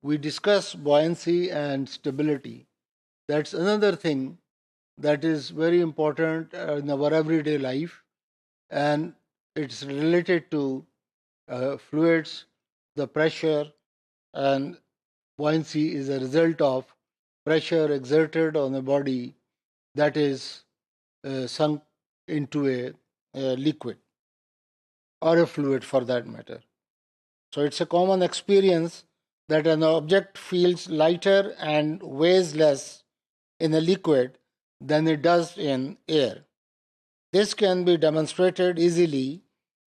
we discuss buoyancy and stability. That's another thing that is very important in our everyday life, and it's related to fluids, the pressure, and buoyancy is a result of pressure exerted on a body that is sunk into a liquid or a fluid for that matter. So it's a common experience that an object feels lighter and weighs less in a liquid than it does in air. This can be demonstrated easily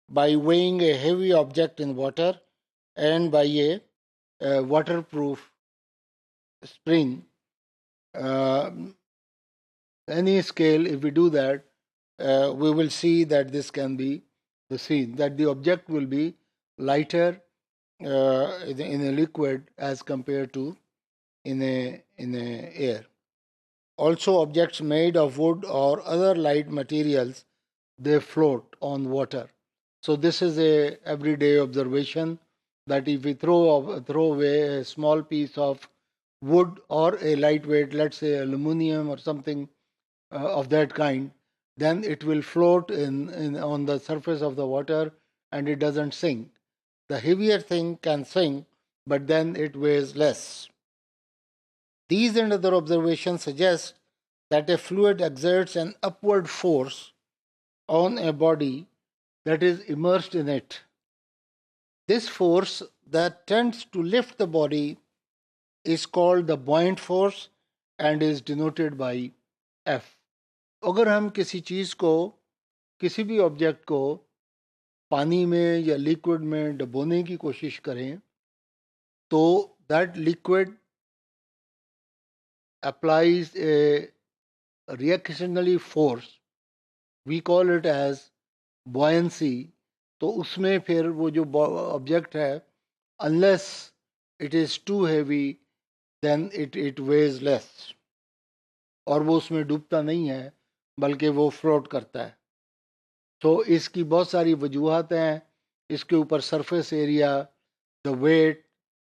by weighing a heavy object in water and by a waterproof spring. Uh, any scale, if we do that, we will see that this can be the scene, that the object will be lighter in a liquid as compared to in a air. Also, objects made of wood or other light materials, they float on water. So this is a everyday observation that if we throw away a small piece of wood or a lightweight, let's say aluminum or something of that kind, then it will float in on the surface of the water and it doesn't sink. The heavier thing can sink, but then it weighs less. These and other observations suggest that a fluid exerts an upward force on a body that is immersed in it. This force that tends to lift the body is called the buoyant force and is denoted by F. अगर हम किसी चीज़ को, किसी भी object को पानी में या लिक्विड में डुबोने की कोशिश करें तो that liquid applies a reactionary force, we call it as buoyancy. तो उसमें फिर वो जो ऑब्जेक्ट है, unless it is too heavy, then it weighs less, और वो उसमें डूबता नहीं है बल्कि वो फ्लोट करता है. तो इसकी बहुत सारी वजूहत हैं. इसके ऊपर surface area, the weight,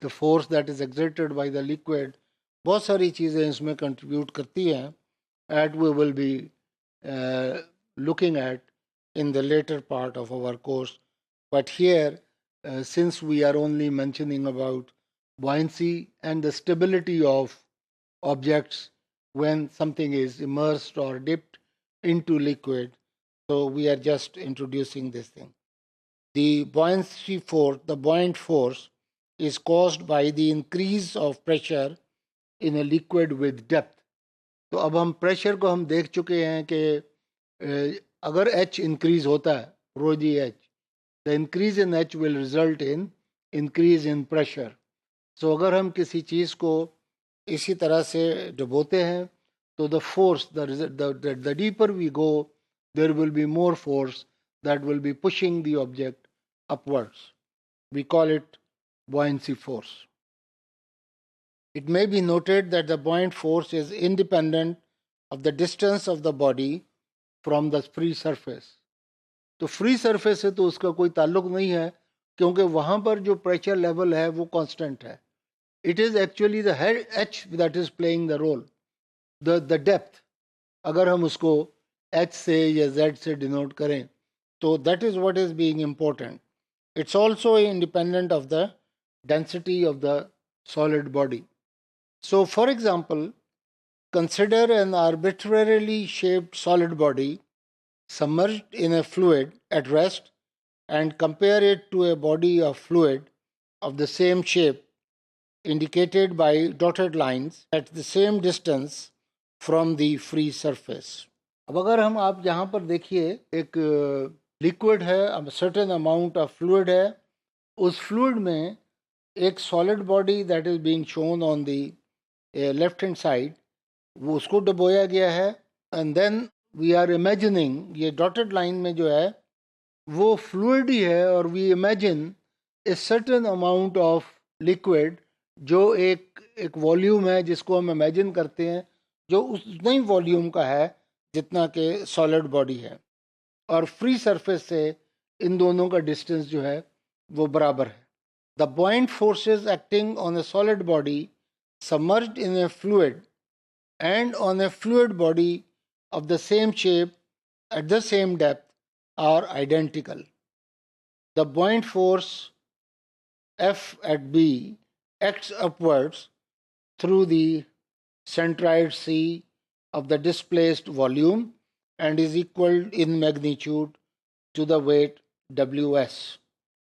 the force that is exerted by the liquid, बहुत सारी चीज़ें इसमें कंट्रीब्यूट करती हैं. At we will be looking at in the later part of our course. But here, since we are only mentioning about buoyancy and the stability of objects when something is immersed or dipped into liquid, so we are just introducing this thing. The buoyancy force, the buoyant force, is caused by the increase of pressure in a liquid with depth. तो अब हम pressure को हम देख चुके हैं कि अगर H इंक्रीज होता है, rho G H, the increase in H will result in increase in pressure. So अगर हम किसी चीज़ को इसी तरह से डुबोते हैं तो the force, the deeper we go, there will be more force that will be pushing the object upwards. We call it buoyancy force. It may be noted that the buoyant force is independent of the distance of the body from the free surface. तो free surface से तो उसका कोई ताल्लुक नहीं है क्योंकि वहाँ पर जो प्रेशर लेवल है वो कांस्टेंट है. It is actually the H that is playing the role. The depth अगर हम उसको H से या Z से डिनोट करें तो that is what is being important. It's also independent of the density of the solid body. So, for example, consider an arbitrarily shaped solid body submerged in a fluid at rest and compare it to a body of fluid of the same shape indicated by dotted lines at the same distance from the free surface. अब अगर हम आप यहाँ पर देखिए, एक liquid है, अब सर्टेन अमाउंट ऑफ फ्लूइड है, उस फ्लूइड में एक solid body that is being shown on the left hand side, वो उसको डुबोया गया है. And then we are imagining, ये डॉटेड लाइन में जो है वो फ्लूइड ही है, और we imagine a certain amount of liquid जो एक वॉल्यूम है जिसको हम इमेजिन करते हैं जो उतने ही वॉल्यूम का है जितना कि सॉलिड बॉडी है, और फ्री सरफेस से इन दोनों का डिस्टेंस जो है वो बराबर है. The buoyant forces acting on a solid body submerged in a fluid and on a fluid body of the same shape at the same depth are identical. The buoyant force F at B acts upwards through the centroid C of the displaced volume and is equal in magnitude to the weight Ws.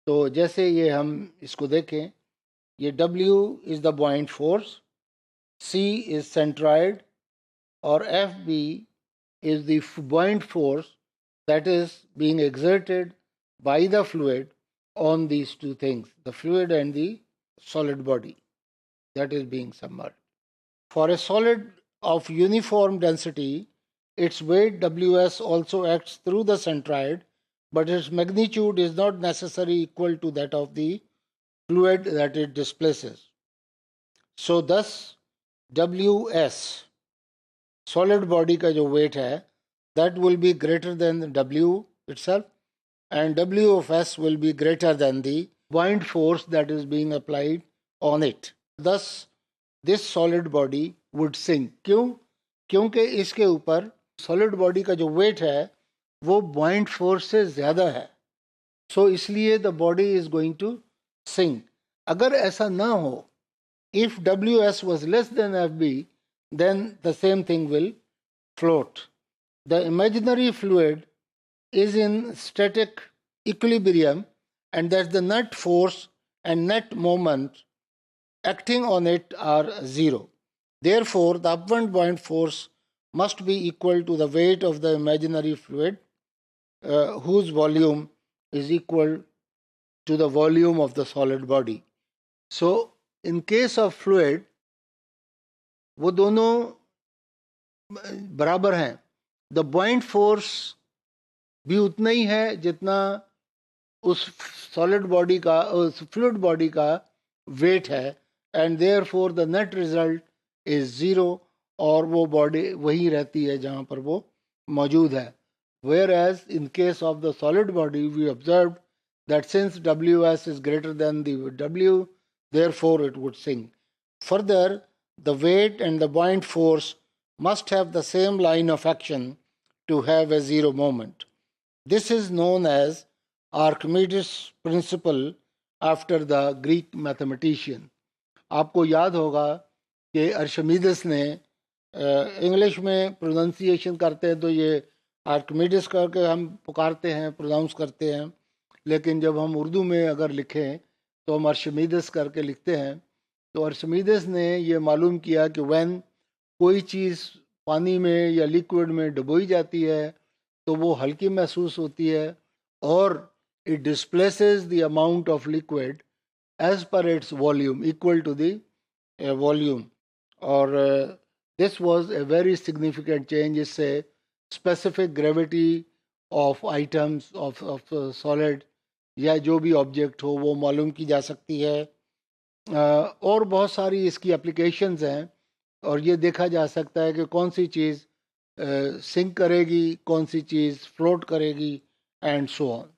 तो जैसे ये हम इसको देखें, ये W is the buoyant force, C is centroid और Fb is the buoyant force that is being exerted by the fluid on these two things, the fluid and the solid body that is being submerged. For a solid of uniform density, its weight Ws also acts through the centroid, but its magnitude is not necessarily equal to that of the fluid that it displaces. So thus Ws, solid body का जो weight है, that will be greater than W itself, and W of S will be greater than the buoyant force that is being applied on it. Thus, this solid body would sink. क्यों? क्योंकि इसके ऊपर solid body का जो weight है वो buoyant force से ज़्यादा है. So इसलिए the body is going to sink. अगर ऐसा ना हो, if Ws was less than Fb, then the same thing will float. The imaginary fluid is in static equilibrium, and that the net force and net moment acting on it are zero. Therefore, the upward buoyant force must be equal to the weight of the imaginary fluid, whose volume is equal to the volume of the solid body. So, in case of fluid, वो दोनों बराबर हैं. The buoyant force भी उतना ही है जितना उस solid body का, उस fluid body का weight है, and therefore the net result is zero, और वो body वही रहती है जहाँ पर वो मौजूद है. Whereas in case of the solid body, we observed that since Ws is greater than the W, therefore it would sink. Further, the weight and the buoyant force must have the same line of action to have a zero moment. This is known as Archimedes' principle after the Greek mathematician. आपको याद होगा कि अर्शमीदस ने, English में pronunciation करते हैं तो ये आर्किमिडीज करके हम पुकारते हैं, प्रोनाउंस करते हैं, लेकिन जब हम उर्दू में अगर लिखें तो हम अर्शमीदस करके लिखते हैं. तो अर्शमीदस ने ये मालूम किया कि व्हेन कोई चीज़ पानी में या लिक्विड में डुबोई जाती है तो वो हल्की महसूस होती है और it displaces the amount of liquid as per its volume, equal to the volume. और this was a very significant change. इससे specific gravity of items of solid या जो भी ऑब्जेक्ट हो वो मालूम की जा सकती है. और बहुत सारी इसकी एप्लीकेशंस हैं और ये देखा जा सकता है कि कौन सी चीज़ सिंक करेगी, कौन सी चीज़ फ्लोट करेगी, एंड सो ऑन.